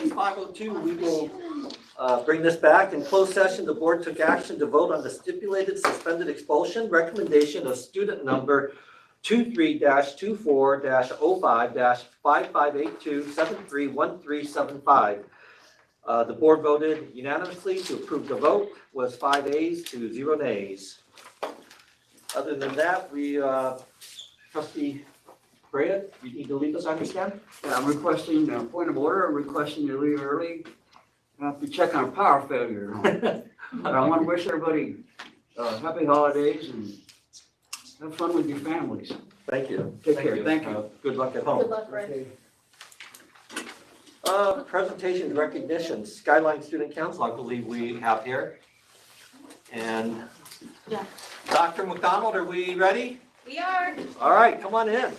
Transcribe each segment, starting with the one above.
It's 5:02, we will bring this back. In closed session, the board took action to vote on the stipulated suspended expulsion recommendation of student number 23-24-05-5582-731375. The board voted unanimously to approve the vote, was 5 ayes to 0 nays. Other than that, trustee Brea, you need to leave us, I understand? Yeah, I'm requesting a point of order. I'm requesting you leave early. I have to check on a power failure. But I want to wish everybody happy holidays and have fun with your families. Thank you. Take care. Thank you. Good luck at home. Good luck, Ray. Presentation recognition, Skyline Student Council, I believe we have here. And Yeah. Dr. McDonald, are we ready? We are. All right, come on in.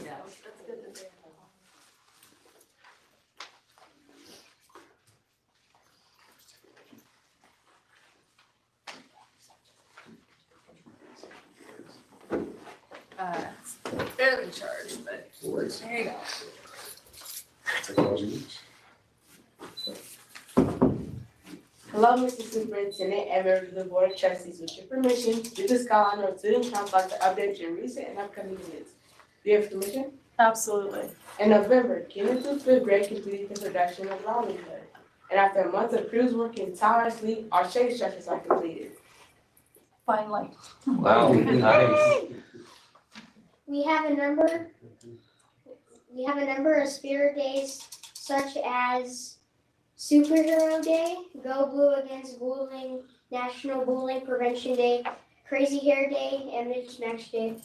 Fairly charged, but there you go. Hello, Mr. Superintendent and members of the Board of Trustees. With your permission, this is Skyline of Student Council to update your recent and upcoming events. Do you have permission? Absolutely. In November, kindergarten through fifth grade completed the production of livelihood. And after a month of crews working tirelessly, our shade structures are completed. Finally. Wow, nice. We have a number of spirit days such as Superhero Day, Go Blue Against Bullying, National Bullying Prevention Day, Crazy Hair Day, and Mismatch Day.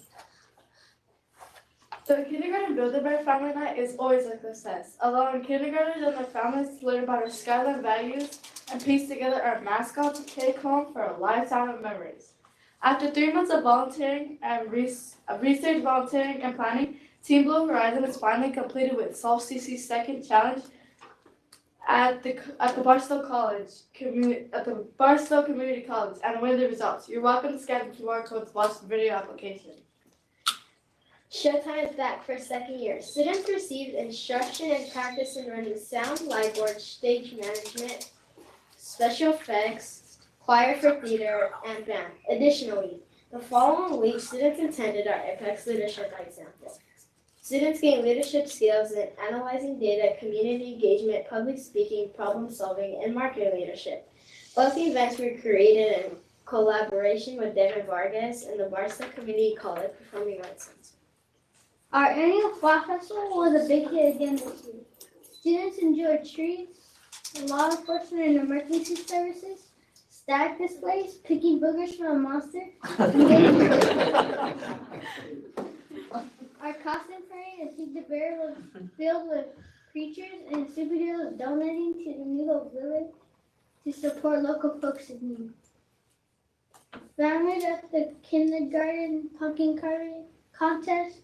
The kindergarten Build-A-Bear Family Night is always a success, allowing kindergartners and their families to learn about our Skyline values and piece together our mascot to take home for a lifetime of memories. After 3 months of volunteering and research, volunteering, and planning, Team Blue Horizon is finally completed with Solve CC's second challenge at the Barstow Community College and await the results. You're welcome to scan the QR code to watch the video application. Showtime is back for a second year. Students received instruction and practice in running sound, light board, stage management, special effects, choir for theater, and band. Additionally, the following week, students attended our Apex Leadership Example. Students gained leadership skills in analyzing data, community engagement, public speaking, problem solving, and market leadership. Both events were created in collaboration with David Vargas and the Barstow Community College Performing Arts Center. Our annual Flower Festival was a big hit again this year. Students enjoyed treats, law enforcement and emergency services, stack displays, picking boogers from a monster. Our costume parade and Feed the Bear was filled with creatures and superheroes donating to the New Hope Village to support local folks in need. Families at the kindergarten pumpkin carving contest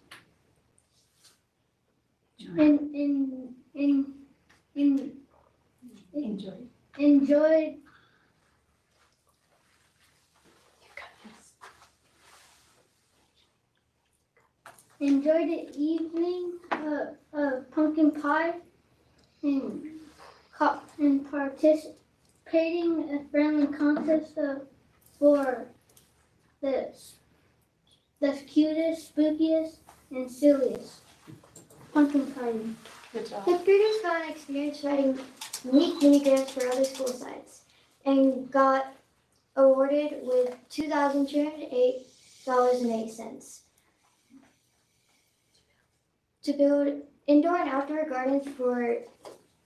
enjoyed the evening of pumpkin pie and participating in a friendly contest for the cutest, spookiest, and silliest pumpkin pie. Good job. The students got an experience writing unique mini-grants for other school sites and got awarded with $2,208.08 to build indoor and outdoor gardens for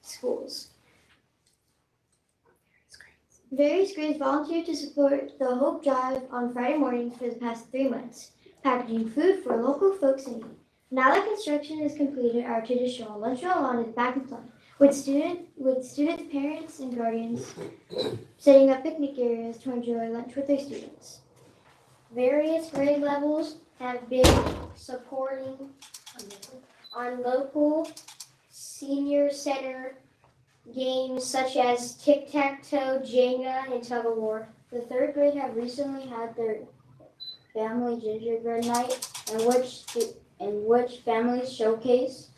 schools. Various grades volunteered to support the Hope Drive on Friday mornings for the past 3 months, packaging food for local folks in need. Now that construction is completed, our traditional lunch roll on is back in play, with students, parents, and guardians setting up picnic areas to enjoy lunch with their students. Various grade levels have been supporting on local senior center games such as tic-tac-toe, Jenga, and tug-of-war. The third grade have recently had their family gingerbread night in which families showcase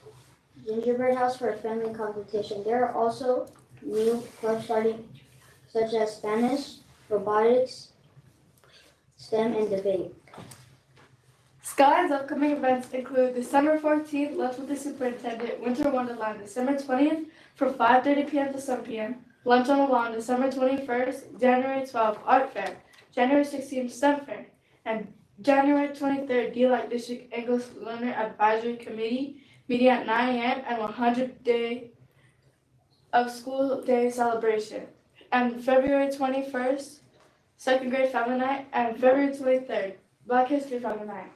gingerbread house for a family competition. There are also new clubs starting, such as Spanish, robotics, STEM, and debate. Skyline's upcoming events include December 14th, Lunch with the Superintendent, Winter Wonderland, December 20th from 5:30 p.m. to 7 p.m. Lunch on the Lawn, December 21st, January 12th, Art Fair, January 16th, STEM Fair, and January 23rd, D-Light District English Learner Advisory Committee meeting at 9 a.m. and 100 day of school day celebration. And February 21st, second grade family night, and February 23rd, Black History Family Night.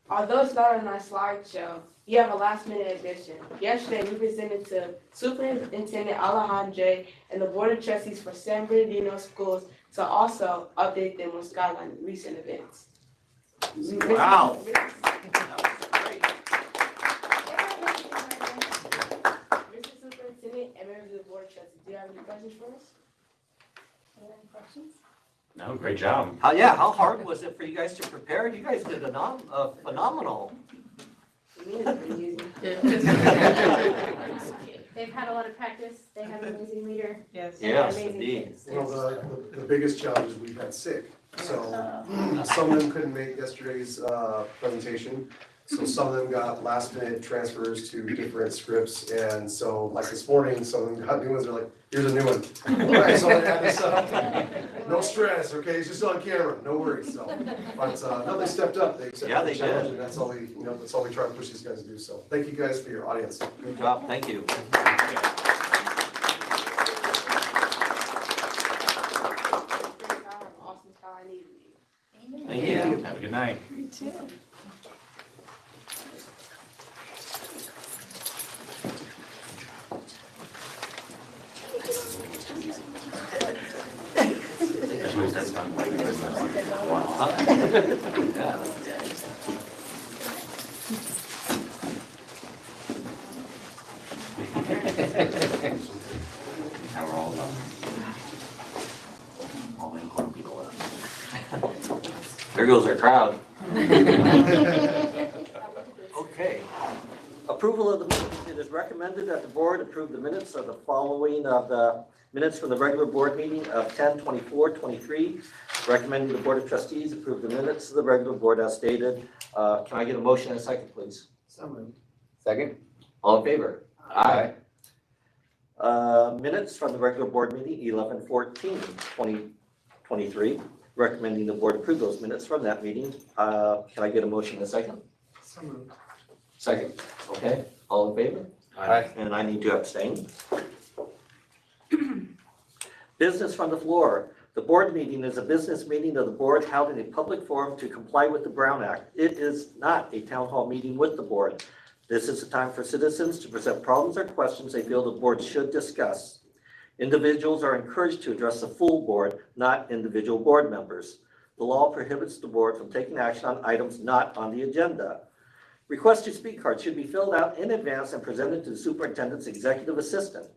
Although it's not on our slideshow, you have a last minute addition. Yesterday, we presented to Superintendent Alejandre and the Board of Trustees for San Bernardino Schools to also update them on Skyline recent events. Wow. Mr. Superintendent and members of the Board of Trustees, do you have any questions for us? Any questions? No, great job. How hard was it for you guys to prepare? You guys did phenomenal. To me, it's pretty easy. They've had a lot of practice. They have an amazing leader. Yes. Yes, Amazing indeed. kids. Well, the biggest challenge is we've had sick. So some of them couldn't make yesterday's presentation. So some of them got last minute transfers to different scripts. And so like this morning, some of them got new ones. They're like, here's a new one. All right, so I had this no stress, okay? It's just on camera, no worries. So, but no, they stepped up. They accepted Yeah, the they challenge, did. and that's all we try to push these guys to do. So thank you guys for your audience. Good job, thank you. Awesome Skyline evening. Thank you. Have a good night. You too. Now we're all done. All the important people left. There goes our crowd. Okay. Approval of the minutes. It is recommended that the board approve the minutes of the following of the minutes from the regular board meeting of 10/24/23. Recommending the Board of Trustees approve the minutes of the regular board as stated. Can I get a motion and a second, please? Second? All in favor? Aye. Minutes from the regular board meeting 11/14/2023. Recommending the board approve those minutes from that meeting. Can I get a motion and a second? Second, okay, all in favor? Aye. And I need to abstain. Business from the floor. The board meeting is a business meeting of the board held in a public forum to comply with the Brown Act. It is not a town hall meeting with the board. This is a time for citizens to present problems or questions they feel the board should discuss. Individuals are encouraged to address the full board, not individual board members. The law prohibits the board from taking action on items not on the agenda. Request to speak cards should be filled out in advance and presented to the superintendent's executive assistant.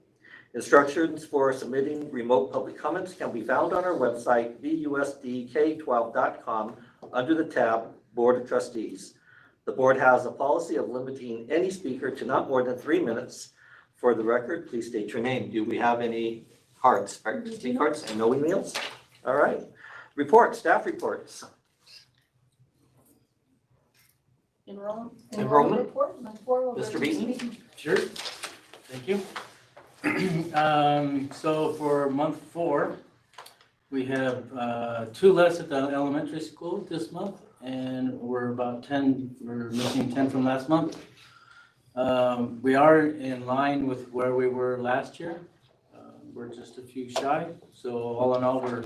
Instructions for submitting remote public comments can be found on our website, busdk12.com, under the tab Board of Trustees. The board has a policy of limiting any speaker to not more than 3 minutes. For the record, please state your name. Do we have any cards, speak cards, and no emails? All right. Reports, staff reports. Enrollment? Report, number 4 will go Mr. to Beaton? Sure, thank you. So for month 4, we have 2 less at the elementary school this month, and we're missing 10 from last month. We are in line with where we were last year. We're just a few shy, so all in all, we're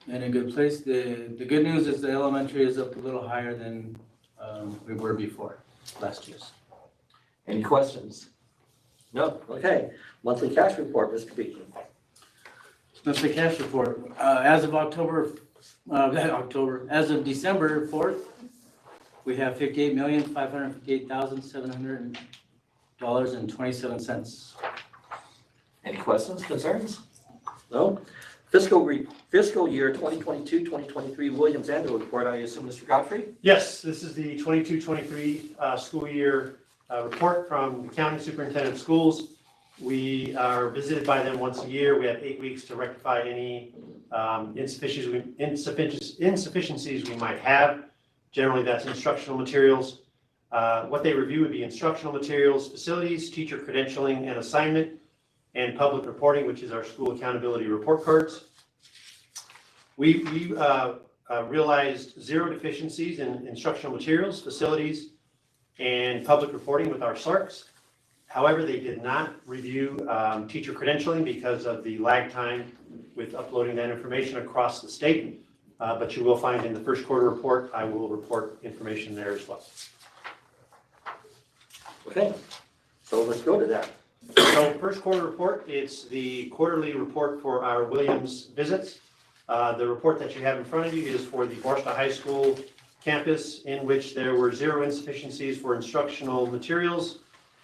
in a good place. The good news is the elementary is up a little higher than we were before last year's. Any questions? No? Okay. Monthly cash report, Mr. Beaton. That's the cash report. As of as of December 4th, we have $58,558,700.27. Any questions, concerns? No? Fiscal year 2022-2023 Williams Annual Report, I assume, Mr. Godfrey? Yes, this is the 22-23 school year report from the county superintendent of schools. We are visited by them once a year. We have 8 weeks to rectify any insufficiencies we might have. Generally, that's instructional materials. What they review would be instructional materials, facilities, teacher credentialing and assignment, and public reporting, which is our school accountability report cards. We realized 0 deficiencies in instructional materials, facilities, and public reporting with our SARCs. However, they did not review teacher credentialing because of the lag time with uploading that information across the state. But you will find in the first quarter report, I will report information there as well. Okay, so let's go to that. So first quarter report, it's the quarterly report for our Williams visits. The report that you have in front of you is for the Barstow High School campus, in which there were 0 insufficiencies for instructional materials,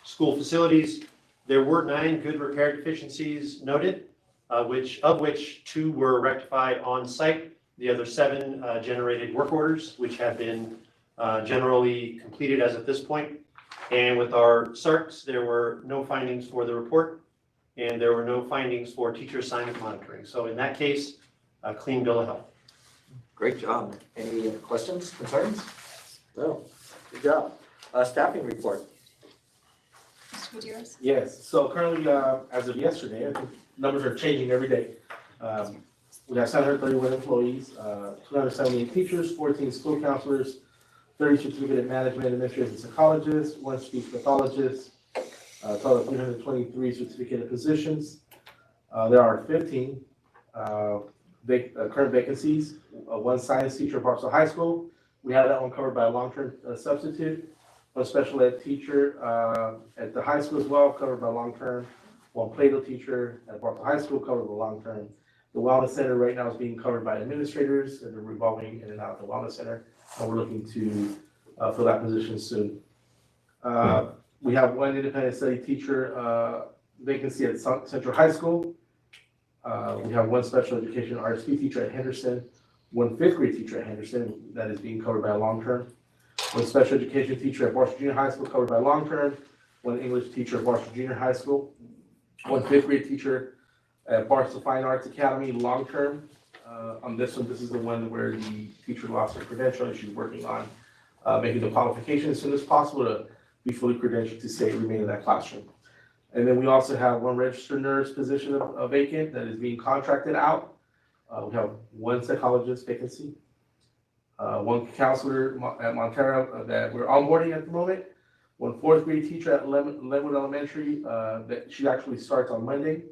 school facilities. There were 9 good repair deficiencies noted, of which 2 were rectified on site. The other 7 generated work orders, which have been generally completed as of this point. And with our SARCs, there were no findings for the report, and there were no findings for teacher assignment monitoring. So in that case, a clean bill of health. Great job. Any questions, concerns? No, good job. Staffing report. Mr. Gutierrez? Yes, so currently, as of yesterday, I think numbers are changing every day. We have 731 employees, 278 teachers, 14 school counselors, 30 certificate management administrators and psychologists, 1 speech pathologist, a total of 323 certificate positions. There are 15 current vacancies, 1 science teacher at Barstow High School. We have that one covered by a long-term substitute. 1 special ed teacher at the high school as well, covered by long-term. 1 Plato teacher at Barstow High School, covered by long-term. The wellness center right now is being covered by administrators, and they're revolving in and out of the wellness center. And we're looking to fill that position soon. We have 1 independent study teacher vacancy at Central High School. We have 1 special education RSP teacher at Henderson, 1 5th grade teacher at Henderson that is being covered by a long-term. 1 special education teacher at Barstow Junior High School covered by long-term. 1 English teacher at Barstow Junior High School. 1 5th grade teacher at Barstow Fine Arts Academy, long-term. On this one, this is the one where the teacher lost her credential and she's working on making the qualification as soon as possible to be fully credentialed to stay, remain in that classroom. And then we also have 1 registered nurse position vacant that is being contracted out. We have 1 psychologist vacancy, 1 counselor at Montero that we're onboarding at the moment, 1 4th grade teacher at Leadwood Elementary that she actually starts on Monday,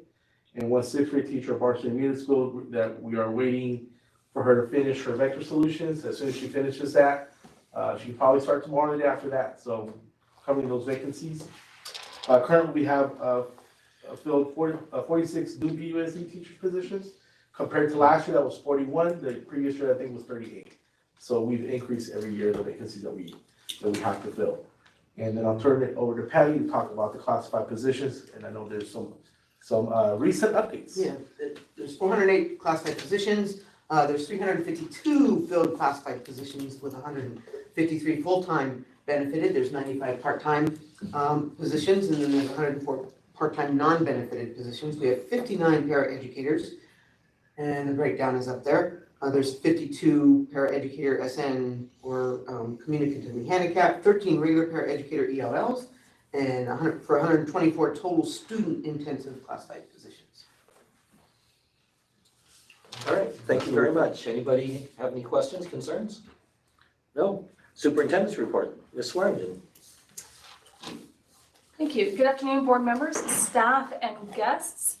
and 1 6th grade teacher at Barstow Middle School that we are waiting for her to finish her vector solutions. As soon as she finishes that, she can probably start tomorrow or the day after that. So covering those vacancies. Currently, we have filled 46 new BUSD teacher positions. Compared to last year, that was 41. The previous year, I think, was 38. So we've increased every year the vacancies that we have to fill. And then I'll turn it over to Patty to talk about the classified positions. And I know there's some recent updates. Yeah, there's 408 classified positions. There's 352 filled classified positions with 153 full-time benefited. There's 95 part-time positions, and then there's 104 part-time non-benefited positions. We have 59 paraeducators, and the breakdown is up there. There's 52 paraeducator SN or communicatively handicapped, 13 regular paraeducator ELLs, and 124 total student intensive classified positions. All right, thank you very much. Anybody have any questions, concerns? No? Superintendent's report. Ms. Swearingen. Thank you. Good afternoon, board members, staff, and guests.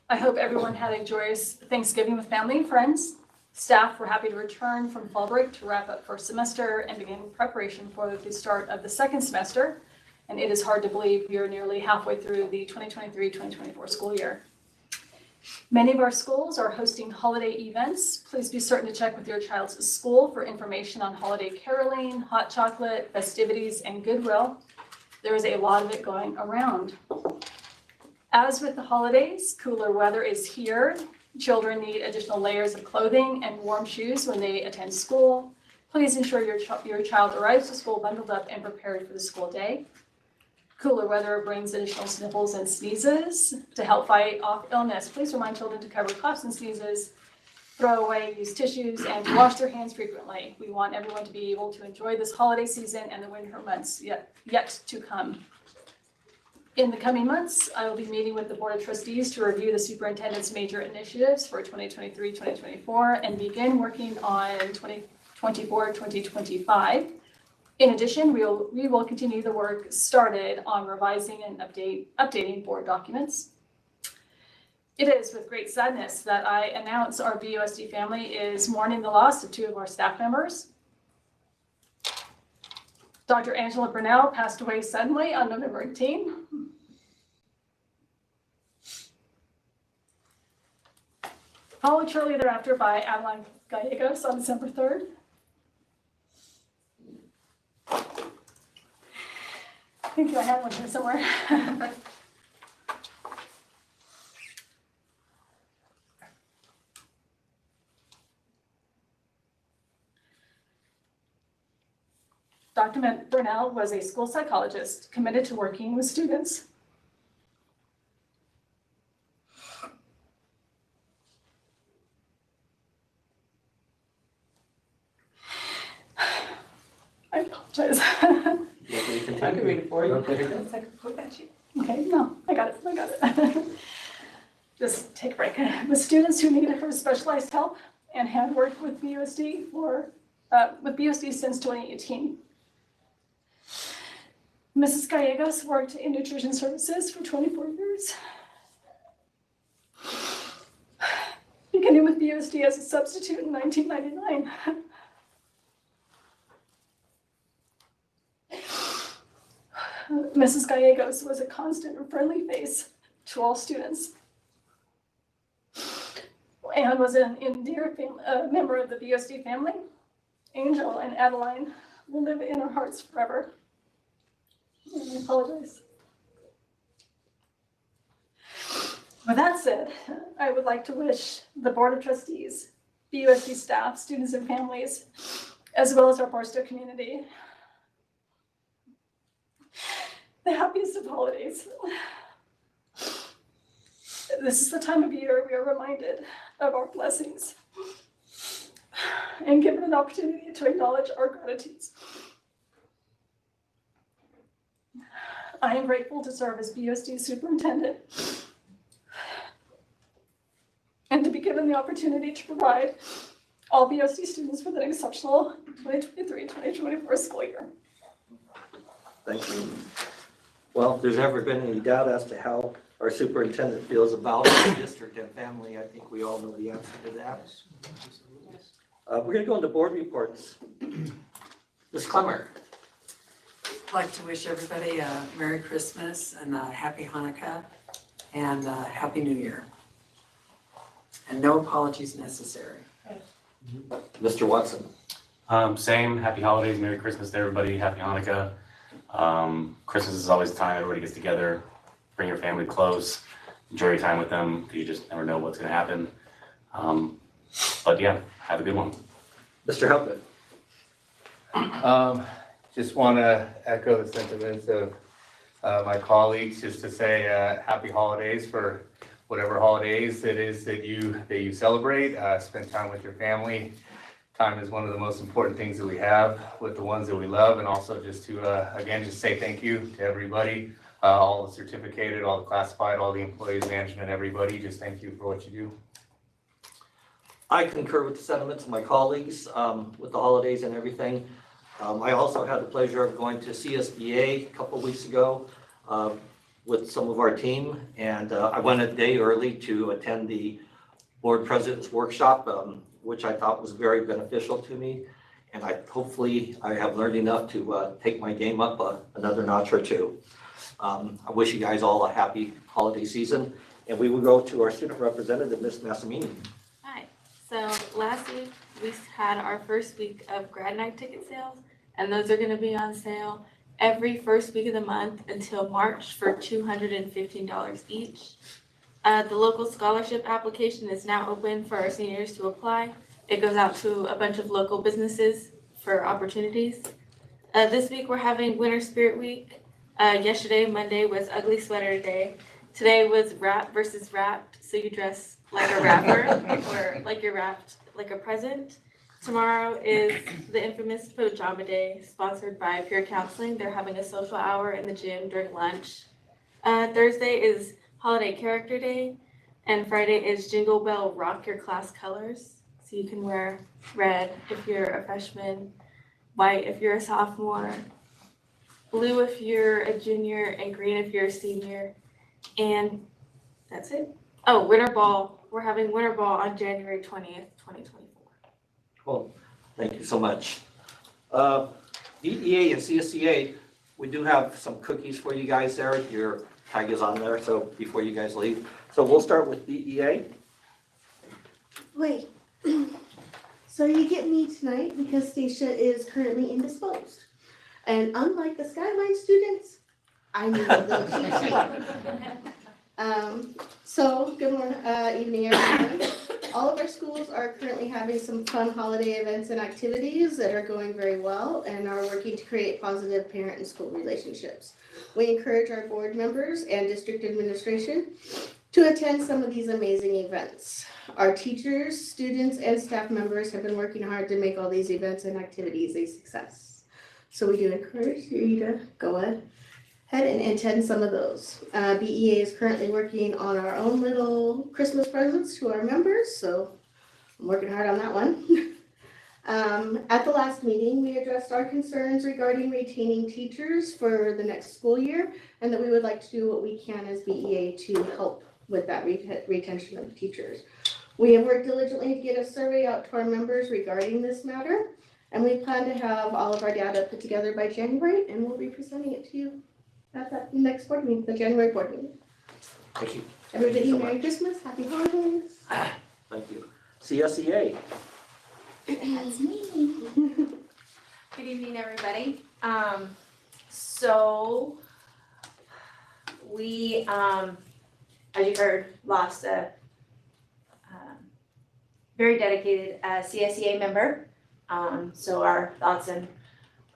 I hope everyone had a joyous Thanksgiving with family and friends. Staff were happy to return from fall break to wrap up first semester and begin preparation for the start of the second semester. And it is hard to believe we are nearly halfway through the 2023-2024 school year. Many of our schools are hosting holiday events. Please be certain to check with your child's school for information on holiday caroling, hot chocolate, festivities, and goodwill. There is a lot of it going around. As with the holidays, cooler weather is here. Children need additional layers of clothing and warm shoes when they attend school. Please ensure your child arrives to school bundled up and prepared for the school day. Cooler weather brings additional sniffles and sneezes. To help fight off illness, please remind children to cover coughs and sneezes, throw away used tissues, and to wash their hands frequently. We want everyone to be able to enjoy this holiday season and the winter months yet to come. In the coming months, I will be meeting with the Board of Trustees to review the superintendent's major initiatives for 2023-2024 and begin working on 2024-2025. In addition, we will continue the work started on revising and updating board documents. It is with great sadness that I announce our BUSD family is mourning the loss of 2 of our staff members. Dr. Angela Brunel passed away suddenly on November 18. Followed shortly thereafter by Adeline Gallegos on December 3rd. I think I have one here somewhere. Dr. Burnell was a school psychologist committed to working with students. I apologize. I can read it for you. Okay, no, I got it. Just take a break. With students who needed her specialized help and had worked with BUSD since 2018. Mrs. Gallegos worked in nutrition services for 24 years. Beginning with BUSD as a substitute in 1999. Mrs. Gallegos was a constant and friendly face to all students and was an endeared member of the BUSD family. Angel and Adeline will live in our hearts forever. I apologize. With that said, I would like to wish the Board of Trustees, BUSD staff, students and families, as well as our Barstow community, the happiest of holidays. This is the time of year we are reminded of our blessings and given an opportunity to acknowledge our gratitudes. I am grateful to serve as BUSD superintendent and to be given the opportunity to provide all BUSD students with an exceptional 2023-2024 school year. Thank you. Well, if there's ever been any doubt as to how our superintendent feels about the district and family, I think we all know the answer to that. We're going to go into board reports. Ms. Clemmer. I'd like to wish everybody a Merry Christmas and a Happy Hanukkah and a Happy New Year. And no apologies necessary. Mr. Watson. Same, happy holidays, Merry Christmas to everybody, Happy Hanukkah. Christmas is always the time everybody gets together, bring your family close, enjoy your time with them, because you just never know what's gonna happen. But yeah, have a good one. Mr. Helpman. Just want to echo the sentiments of my colleagues, just to say happy holidays for whatever holidays it is that you celebrate. Spend time with your family. Time is one of the most important things that we have with the ones that we love, and also just to again just say thank you to everybody, all the certificated, all the classified, all the employees, management, everybody. Just thank you for what you do. I concur with the sentiments of my colleagues with the holidays and everything. I also had the pleasure of going to CSBA a couple weeks ago with some of our team, and I went a day early to attend the board president's workshop, which I thought was very beneficial to me. And hopefully I have learned enough to take my game up another notch or two. I wish you guys all a happy holiday season, and we will go to our student representative, Ms. Massimini. Hi. So last week we had our first week of grad night ticket sales, and those are going to be on sale every first week of the month until March for $215 each. The local scholarship application is now open for our seniors to apply. It goes out to a bunch of local businesses for opportunities. This week we're having Winter Spirit Week. Yesterday, Monday, was Ugly Sweater Day. Today was Rap versus Wrapped, so you dress like a rapper or like you're wrapped like a present. Tomorrow is the infamous Pajama Day, sponsored by Peer Counseling. They're having a social hour in the gym during lunch. Thursday is Holiday Character Day, and Friday is Jingle Bell Rock Your Class Colors. So you can wear red if you're a freshman, white if you're a sophomore, blue if you're a junior, and green if you're a senior. And that's it. Oh, Winter Ball. We're having Winter Ball on January 20th, 2024. Cool, thank you so much. DEA and CSCA, we do have some cookies for you guys there. Your tag is on there, so before you guys leave. So we'll start with DEA. Wait, so you get me tonight because Stacia is currently indisposed. And unlike the Skyline students, I need a little cheat sheet. So good morning, evening everyone. All of our schools are currently having some fun holiday events and activities that are going very well and are working to create positive parent and school relationships. We encourage our board members and district administration to attend some of these amazing events. Our teachers, students, and staff members have been working hard to make all these events and activities a success. So we do encourage you to go ahead and attend some of those. BEA is currently working on our own little Christmas presents to our members, so I'm working hard on that one. At the last meeting, we addressed our concerns regarding retaining teachers for the next school year, and that we would like to do what we can as BEA to help with that retention of teachers. We have worked diligently to get a survey out to our members regarding this matter, and we plan to have all of our data put together by January, and we'll be presenting it to you at that next board meeting, the January board meeting. Thank you. Everybody, so Merry Christmas, Happy Holidays. Thank you. CSCA. That's me. Good evening, everybody. So we, as you heard, lost a very dedicated CSEA member. So our thoughts and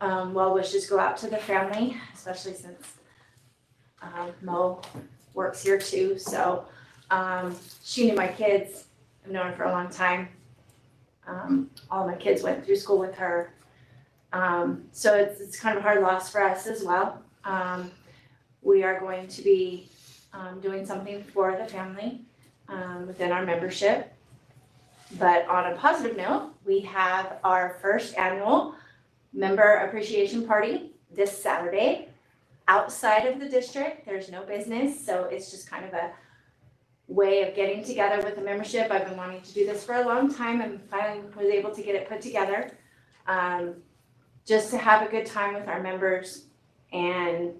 well wishes go out to the family, especially since Mo works here too. So she knew my kids. I've known her for a long time. All my kids went through school with her. So it's kind of a hard loss for us as well. We are going to be doing something for the family within our membership. But on a positive note, we have our first annual member appreciation party this Saturday outside of the district. There's no business, so it's just kind of a way of getting together with the membership. I've been wanting to do this for a long time and finally was able to get it put together. Just to have a good time with our members and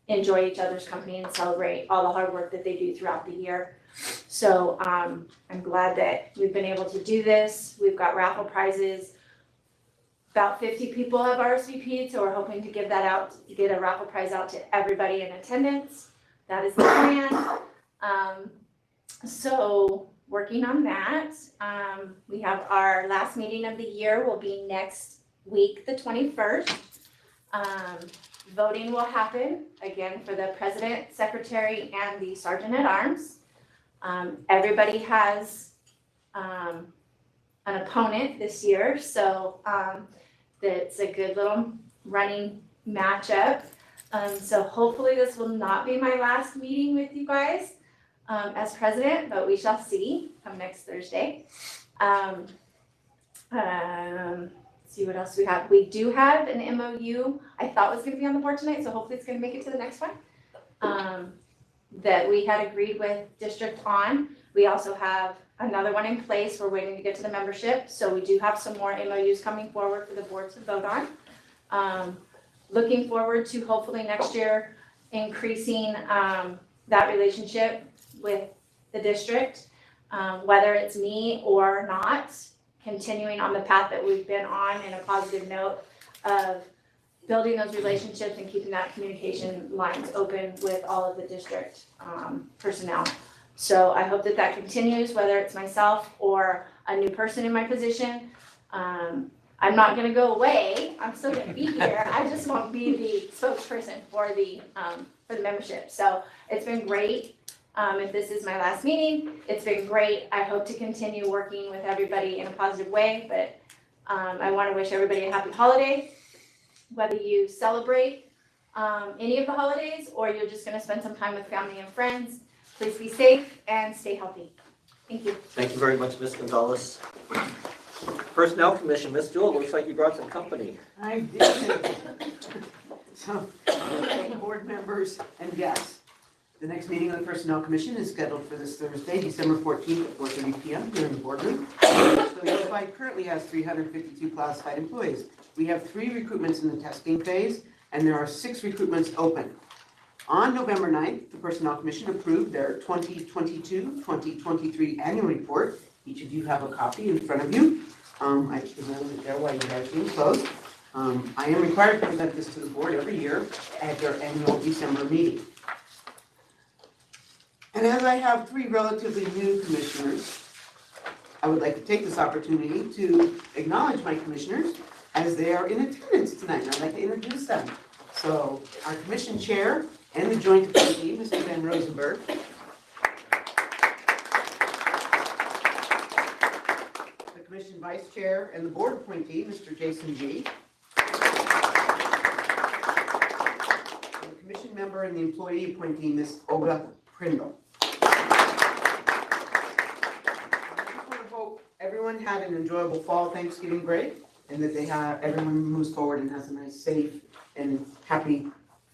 enjoy each other's company and celebrate all the hard work that they do throughout the year. So I'm glad that we've been able to do this. We've got raffle prizes. About 50 people have RSVP'd, so we're hoping to give that out, to get a raffle prize out to everybody in attendance. That is the plan. So working on that. We have our last meeting of the year will be next week, the 21st. Voting will happen again for the president, secretary, and the sergeant at arms. Everybody has an opponent this year, so that's a good little running matchup. So hopefully this will not be my last meeting with you guys as president, but we shall see come next Thursday. See what else we have. We do have an MOU I thought was going to be on the board tonight, so hopefully it's going to make it to the next one. That we had agreed with district on. We also have another one in place. We're waiting to get to the membership. So we do have some more MOUs coming forward for the board to vote on. Looking forward to hopefully next year increasing that relationship with the district, whether it's me or not, continuing on the path that we've been on in a positive note of building those relationships and keeping that communication lines open with all of the district personnel. So I hope that that continues, whether it's myself or a new person in my position. I'm not gonna go away, I'm still gonna be here, I just won't be the spokesperson for the membership. So it's been great. If this is my last meeting, it's been great. I hope to continue working with everybody in a positive way, but I wanna wish everybody a happy holiday. Whether you celebrate any of the holidays or you're just gonna spend some time with family and friends, please be safe and stay healthy. Thank you. Thank you very much, Ms. Gonzalez. Personnel Commission, Ms. Jewell, looks like you brought some company. I did. So, board members and guests. The next meeting of the Personnel Commission is scheduled for this Thursday, December 14th at 4:30 p.m. here in the boardroom. So Unified currently has 352 classified employees. We have 3 recruitments in the testing phase, and there are 6 recruitments open. On November 9th, the Personnel Commission approved their 2022-2023 annual report. Each of you have a copy in front of you. I presented it there while you guys were closed. I am required to present this to the board every year at their annual December meeting. And as I have 3 relatively new commissioners, I would like to take this opportunity to acknowledge my commissioners as they are in attendance tonight. And I'd like to introduce them. So our commission chair and the joint appointee, Mr. Ben Rosenberg. The commission vice chair and the board appointee, Mr. Jason G. And the commission member and the employee appointee, Ms. Olga Prindle. Everyone had an enjoyable fall Thanksgiving break, and that everyone moves forward and has a nice, safe, and happy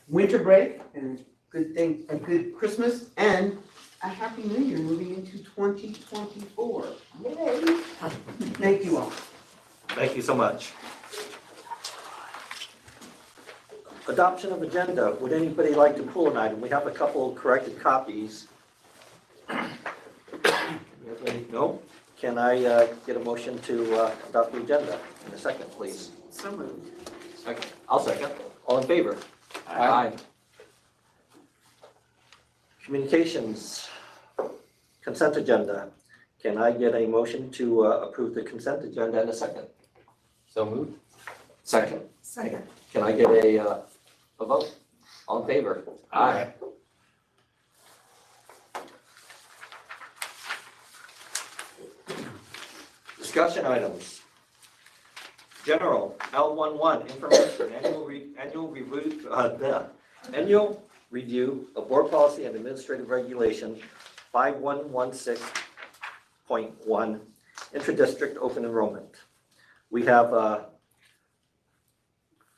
winter break, and a good Christmas, and a happy New Year moving into 2024. Yay! Thank you all. Thank you so much. Adoption of agenda. Would anybody like to pull an item? We have a couple corrected copies. No? Can I get a motion to adopt the agenda in a second, please? So moved. Second. I'll second. All in favor? Aye. Communications, consent agenda. Can I get a motion to approve the consent agenda in a second? So moved. Second. Second. Can I get a vote? All in favor? Aye. Discussion items. General, L11, information, annual review of board policy and administrative regulation 5116.1, intra-district open enrollment. We have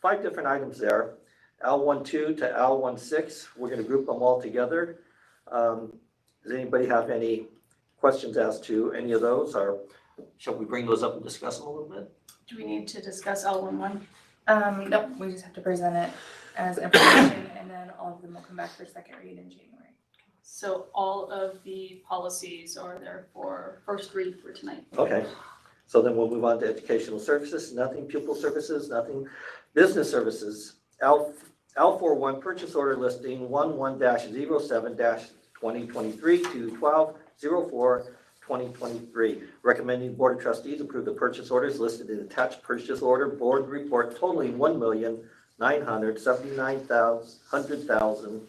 5 different items there. L12 to L16, we're going to group them all together. Does anybody have any questions as to any of those, or shall we bring those up and discuss them a little bit? Do we need to discuss L11? Nope, we just have to present it as information and then all of them will come back for second read in January. So all of the policies are there for first read for tonight. Okay, so then we'll move on to educational services, nothing pupil services, nothing business services. L41 purchase order listing 11-07-2023 to 12-04-2023. Recommending Board of Trustees approve the purchase orders listed in attached purchase order board report totaling $1,979,100,079.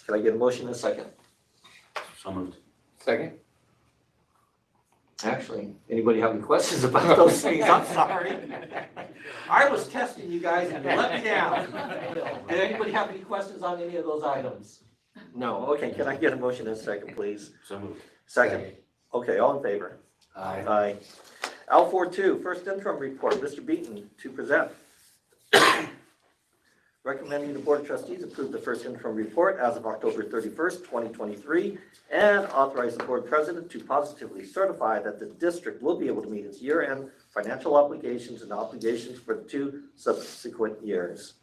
Can I get a motion in a second? So moved. Second. Actually, anybody have any questions about those things? I'm sorry. I was testing you guys and you let me down. Did anybody have any questions on any of those items? No. Okay, can I get a motion in a second, please? So moved. Second. Okay, all in favor? Aye. Aye. L42, first interim report, Mr. Beaton to present. Recommending the Board of Trustees approve the first interim report as of October 31st, 2023, and authorize the Board President to positively certify that the district will be able to meet its year-end financial obligations and obligations for the 2 subsequent years.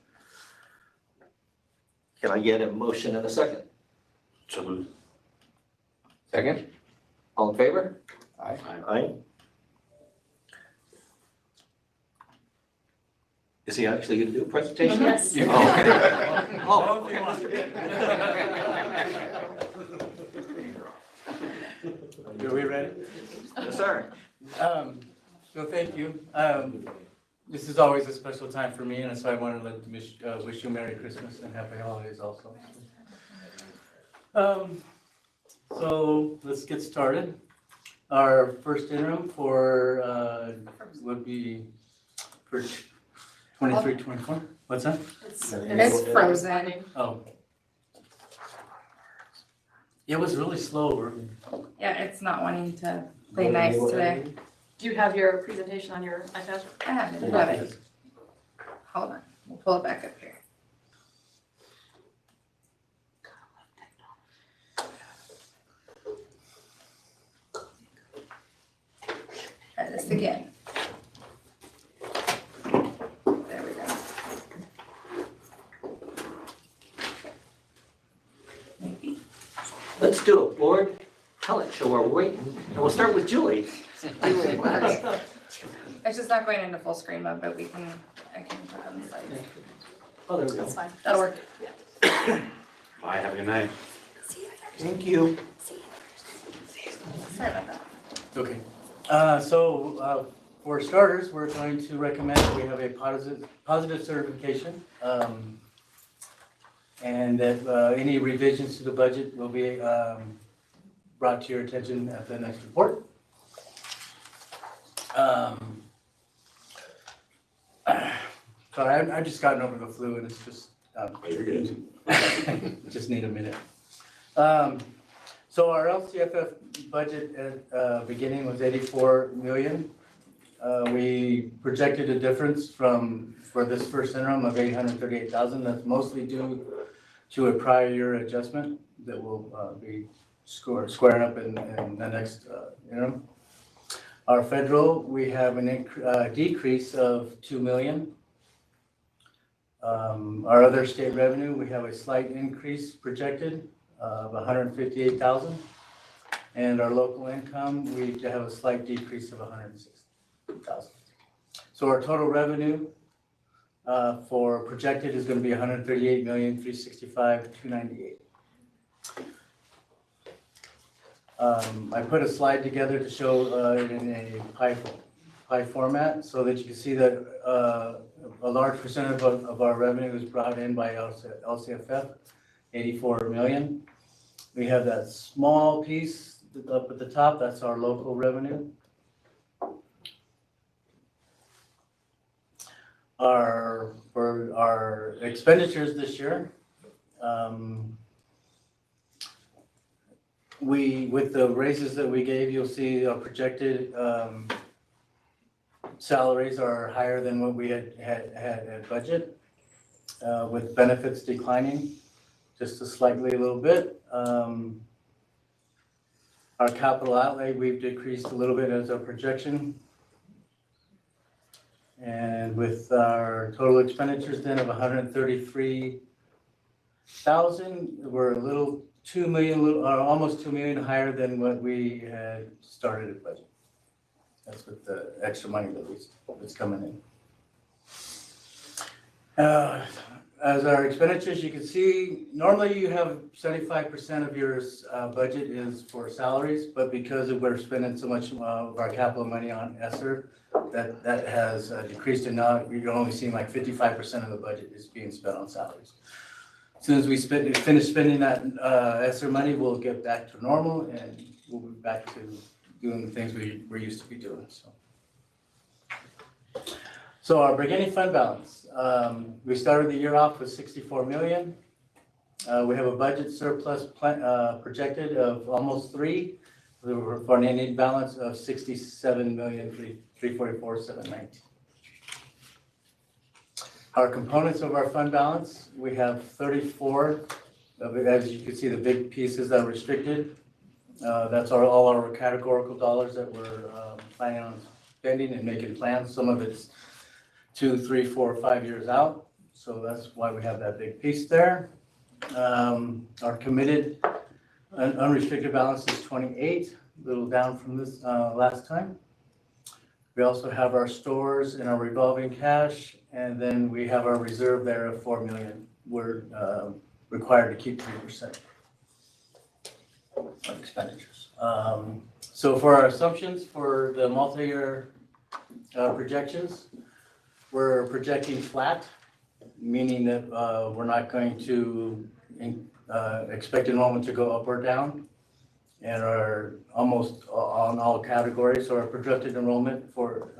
Can I get a motion in a second? So moved. Second. All in favor? Aye. Aye. Is he actually going to do a presentation? Yes. Oh, okay. Oh, okay. Are we ready? Yes, sir. So thank you. This is always a special time for me, and so I want to wish you Merry Christmas and Happy Holidays also. So let's get started. Our first interim for would be for 23-24. What's that? It's frozen. Oh. It was really slow. Yeah, it's not wanting to play nice today. Do you have your presentation on your iPad? I have it, love it. Hold on, we'll pull it back up here. Try this again. There we go. Maybe. Let's do it, board. Talent show while we're waiting, and we'll start with Julie. It's just not going into full screen mode, but I can put it on the side. Oh, there we go. That's fine. That'll work. Bye, have a good night. Thank you. Sorry about that. Okay. So for starters, we're going to recommend that we have a positive certification. And that any revisions to the budget will be brought to your attention at the next report. Sorry, I've just gotten over the flu and it's just, You're good. just need a minute. So our LCFF budget at beginning was 84 million. We projected a difference for this first interim of 838,000. That's mostly due to a prior year adjustment that will be squaring up in the next interim. Our federal, we have a decrease of 2 million. Our other state revenue, we have a slight increase projected of 158,000. And our local income, we have a slight decrease of 106,000. So our total revenue for projected is going to be 138,365,298. I put a slide together to show it in a pie format so that you can see that a large percentage of our revenue is brought in by LCFF, 84 million. We have that small piece up at the top, that's our local revenue. For our expenditures this year, with the raises that we gave, you'll see our projected salaries are higher than what we had at budget, with benefits declining just a little bit. Our capital outlay, we've decreased a little bit as our projection. And with our total expenditures then of 133,000, we're a little 2 million, almost 2 million higher than what we had started at budget. That's with the extra money that's coming in. As our expenditures, you can see, normally you have 75% of your budget is for salaries, but because we're spending so much of our capital money on ESSER, that has decreased, and now you're only seeing like 55% of the budget is being spent on salaries. As soon as we finish spending that ESSER money, we'll get back to normal and we'll be back to doing the things we're used to be doing. So our beginning fund balance, we started the year off with 64 million. We have a budget surplus projected of almost 3 for an ending balance of 67,344,719. Our components of our fund balance, we have 34 of it. As you can see, the big pieces that are restricted. That's all our categorical dollars that we're planning on spending and making plans. Some of it's 2, 3, 4, 5 years out. So that's why we have that big piece there. Our committed unrestricted balance is 28, a little down from this last time. We also have our stores and our revolving cash, and then we have our reserve there of 4 million. We're required to keep 3% of expenditures. So for our assumptions for the multi-year projections. We're projecting flat, meaning that we're not going to expect enrollment to go up or down, and are almost on all categories. So our projected enrollment for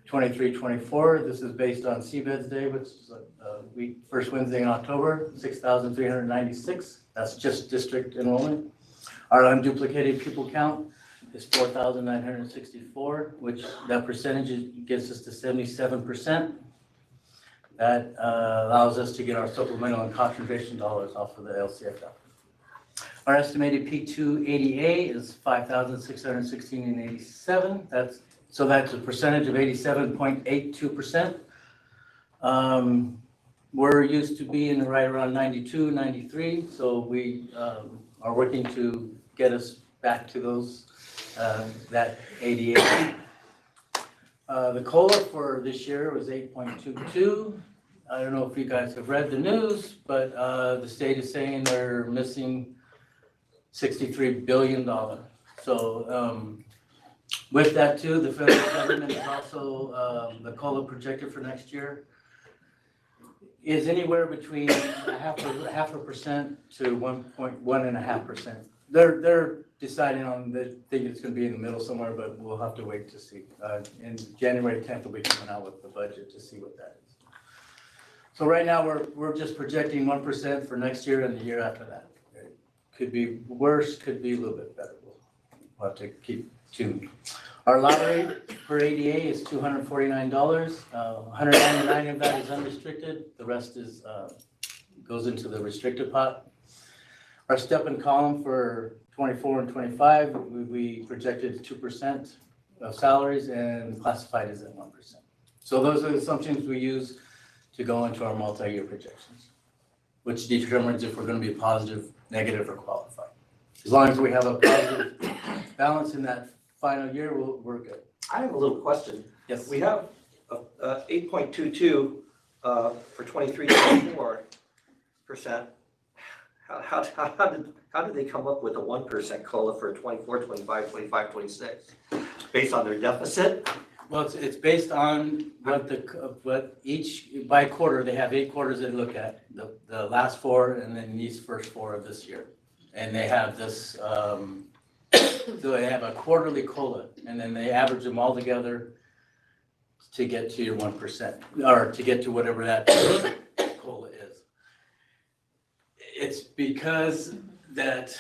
23-24, this is based on CBED's Day, which is first Wednesday in October, 6,396. That's just district enrollment. Our unduplicated pupil count is 4,964, which that percentage gets us to 77%. That allows us to get our supplemental and concentration dollars off of the LCFF. Our estimated P2 ADA is 5,616.87. That's a percentage of 87.82%. We're used to being right around 92, 93, so we are working to get us back to those that ADA. The COLA for this year was 8.22. I don't know if you guys have read the news, but the state is saying they're missing $63 billion. So with that too, the federal government is also, the COLA projected for next year is anywhere between half a percent to 1.5%. They're deciding on, they think it's gonna be in the middle somewhere, but we'll have to wait to see. In January 10th, we'll be coming out with the budget to see what that is. So right now, we're just projecting 1% for next year and the year after that. It could be worse, could be a little bit better. We'll have to keep tuned. Our lottery per ADA is $249. 199 of that is unrestricted. The rest is goes into the restricted pot. Our step and column for 24 and 25, we projected 2% of salaries, and classified is at 1%. So those are the assumptions we use to go into our multi-year projections, which determines if we're going to be positive, negative, or qualified. As long as we have a positive balance in that final year, we're good. I have a little question. Yes. We have 8.22 for 23-24%. How did they come up with a 1% COLA for 24, 25, 25, 26? Based on their deficit? Well, it's based on what each, by quarter, they have 8 quarters they look at, the last 4 and then these first 4 of this year. And they have this, so they have a quarterly COLA, and then they average them all together to get to your 1%, or to get to whatever that COLA is. It's because that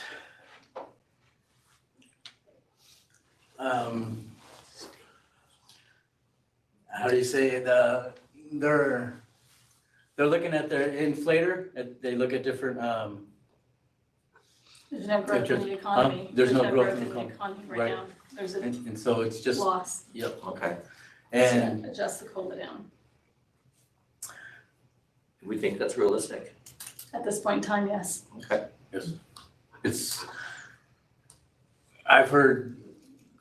how do you say it? They're looking at their inflator. They look at different. There's no growth in the economy. There's no growth in the economy right now. There's a and so it's just loss. Yep. Okay. And to adjust the COLA down. We think that's realistic. At this point in time, yes. Okay. Yes. I've heard,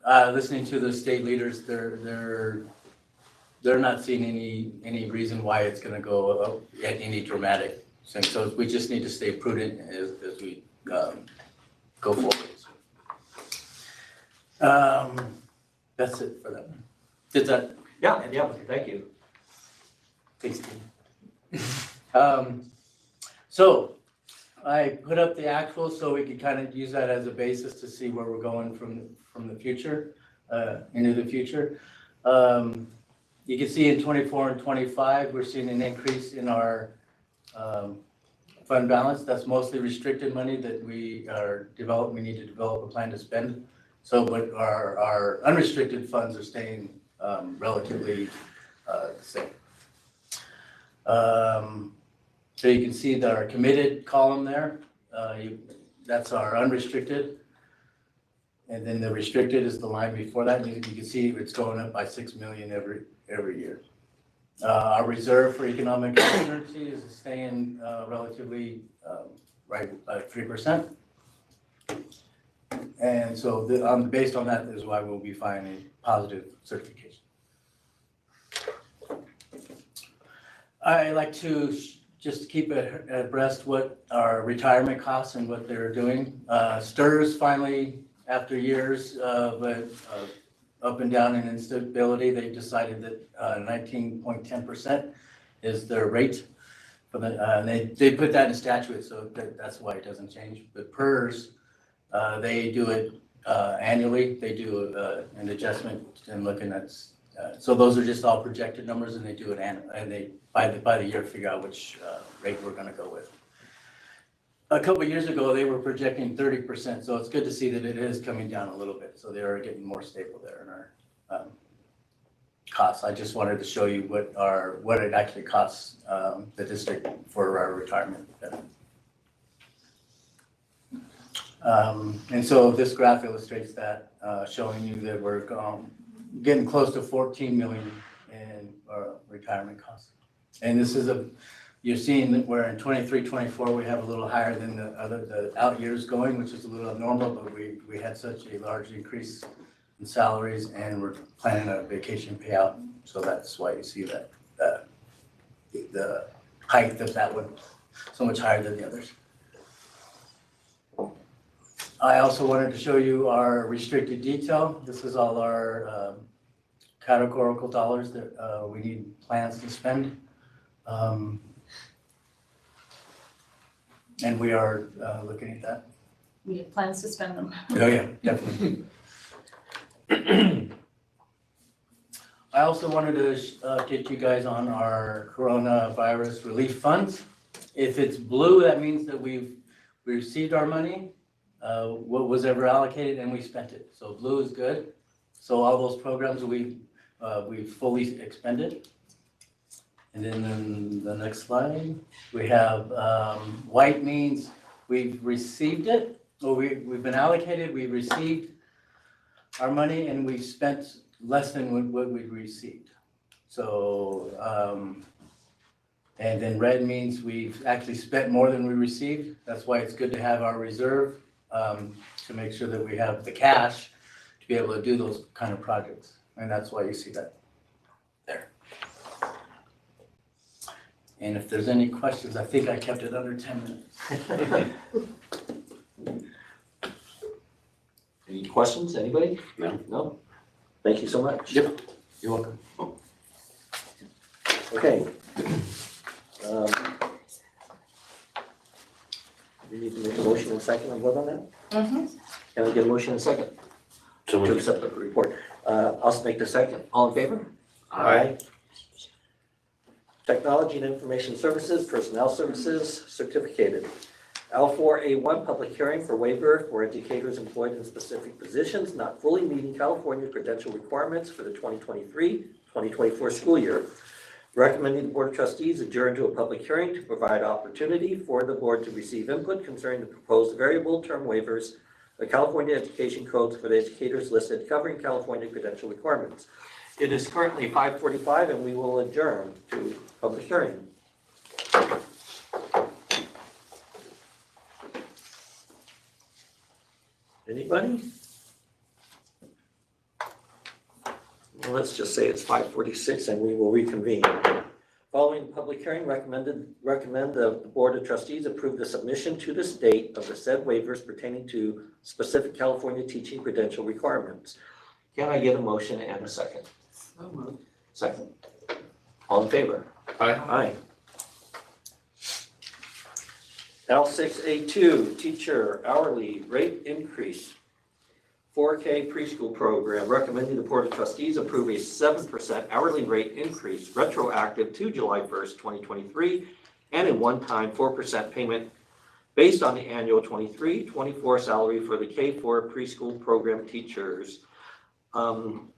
listening to the state leaders, they're not seeing any reason why it's going to go up at any dramatic thing. So we just need to stay prudent as we go forward. That's it for that. Did that? Yeah, thank you. Thanks, Steve. So I put up the actual so we could kind of use that as a basis to see where we're going from the future, into the future. You can see in 24 and 25, we're seeing an increase in our fund balance. That's mostly restricted money that we need to develop a plan to spend. So, but our unrestricted funds are staying relatively the same. So you can see that our committed column there, that's our unrestricted. And then the restricted is the line before that. And you can see it's going up by $6 million every year. Our reserve for economic emergency is staying relatively right at 3%. And so based on that is why we'll be finding positive certification. I like to just keep abreast what our retirement costs and what they're doing. STRS finally, after years of up and down in instability, they decided that 19.10% is their rate for the, and they put that in statute, so that's why it doesn't change. But PERS, they do it annually. They do an adjustment and looking at, so those are just all projected numbers, and they do it and they by the year figure out which rate we're going to go with. A couple of years ago, they were projecting 30%, so it's good to see that it is coming down a little bit. So they are getting more stable there in our costs. I just wanted to show you what it actually costs the district for our retirement benefit. And so this graph illustrates that, showing you that we're getting close to 14 million in retirement costs. And this is you're seeing that we're in 23, 24, we have a little higher than the out years going, which is a little abnormal, but we had such a large increase in salaries, and we're planning a vacation payout. So that's why you see that the height of that one so much higher than the others. I also wanted to show you our restricted detail. This is all our categorical dollars that we need plans to spend. And we are looking at that. We have plans to spend them. Oh, yeah, definitely. I also wanted to get you guys on our coronavirus relief funds. If it's blue, that means that we received our money, what was ever allocated, and we spent it. So blue is good. So all those programs we've fully expended. And then in the next slide, we have white means we've received it, or we've been allocated, we've received our money, and we've spent less than what we've received. So, and then red means we've actually spent more than we received. That's why it's good to have our reserve to make sure that we have the cash to be able to do those kind of projects. And that's why you see that there. And if there's any questions, I think I kept it under 10 minutes. Any questions, anybody? No. No? Thank you so much. Yep. You're welcome. Okay. We need to make a motion and second and vote on that? Mm-hmm. Can I get a motion and second? To accept the report. I'll make the second. All in favor? Aye. Technology and Information Services, Personnel Services, certificated. L4A1, public hearing for waiver for educators employed in specific positions not fully meeting California credential requirements for the 2023-2024 school year. Recommending the Board of Trustees adjourn to a public hearing to provide opportunity for the board to receive input concerning the proposed variable term waivers, the California Education Codes for the educators listed covering California credential requirements. It is currently 5:45 and we will adjourn to public hearing. Anybody? Well, let's just say it's 5:46 and we will reconvene. Following the public hearing, recommend the Board of Trustees approve the submission to the state of the said waivers pertaining to specific California teaching credential requirements. Can I get a motion and a second? So moved. Second. All in favor? Aye. Aye. L6A2, teacher hourly rate increase. 4K preschool program, recommending the Board of Trustees approve a 7% hourly rate increase retroactive to July 1st, 2023, and a one-time 4% payment based on the annual 23-24 salary for the K4 preschool program teachers. I'll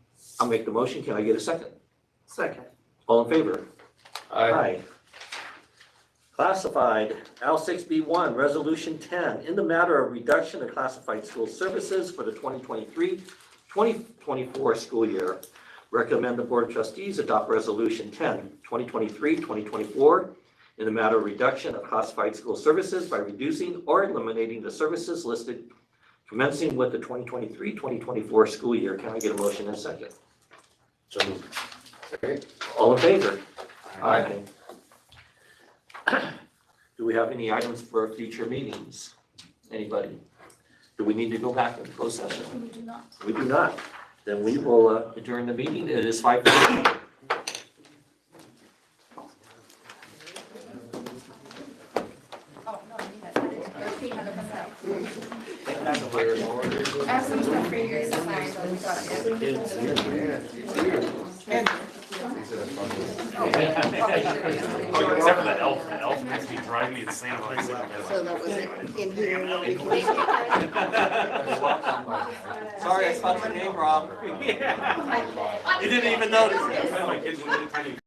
make the motion. Can I get a second? Second. All in favor? Aye. Classified, L6B1, Resolution 10, in the matter of reduction of classified school services for the 2023-2024 school year. Recommend the Board of Trustees adopt Resolution 10, 2023-2024, in the matter of reduction of classified school services by reducing or eliminating the services listed commencing with the 2023-2024 school year. Can I get a motion and a second? So moved. Okay. All in favor? Aye. Do we have any items for future meetings? Anybody? Do we need to go back into closed session? We do not. We do not. Then we will adjourn the meeting. It is 5:30. I have some stuff for you guys to sign, but we got Except for that elf, makes me drive me insane when I see him. So that was in here. Sorry, I spelled your name wrong. You didn't even notice. My kids were tiny.